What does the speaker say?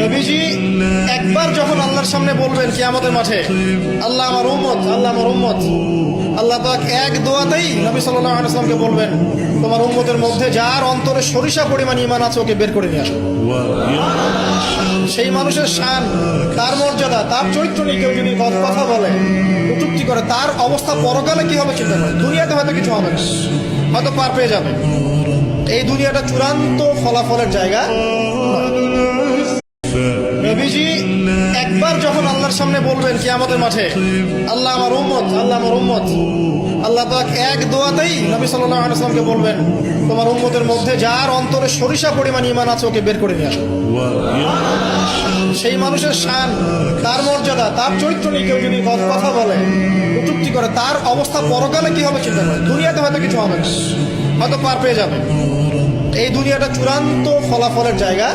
নবীজি একবার যখন আল্লাহর সামনে বলবেন কিয়ামতের মাঠে, আল্লাহ আমার উম্মত, আল্লাহ আমার উম্মত, আল্লাহ পাক এক দোয়াতেই নবী সাল্লাল্লাহু আলাইহি ওয়াসাল্লামকে বলবেন, তোমার উম্মতের মধ্যে যার অন্তরে সরিষা পরিমাণ ঈমান আছে ওকে বের করে নিয়ে আসো। সেই মানুষের শান, তার মর্যাদা, তার চরিত্র নিয়ে কেউ যদি কথা বলে, কটূক্তি করে, তার অবস্থা পরকালে কি হবে চিন্তা করে। দুনিয়াতে হয়তো কিছু হবে না, হয়তো পার পেয়ে যাবে। এই দুনিয়াটা চূড়ান্ত ফলাফলের জায়গা নয়। নবীজি একবার যখন আল্লাহর সামনে বলবেন কিয়ামতের মাঠে, আল্লাহ আমার উম্মত, আল্লাহ আমার উম্মত, আল্লাহ পাক এক দোয়াতেই নবী সাল্লাল্লাহু আলাইহি ওয়াসাল্লামকে বলবেন, তোমার উম্মতের মধ্যে যার অন্তরে সরিষা পরিমাণ ঈমান আছে ওকে বের করে নিয়ে আসো। সেই মানুষের শান, তার মর্যাদা, তার চরিত্র নিয়ে কেউ যদি কথা বলে, কটূক্তি করে, তার অবস্থা পরকালে কি হবে চিন্তা করে। দুনিয়াতে হয়তো কিছু হবে না, হয়তো পার পেয়ে যাবে। এই দুনিয়াটা চূড়ান্ত ফলাফলের জায়গা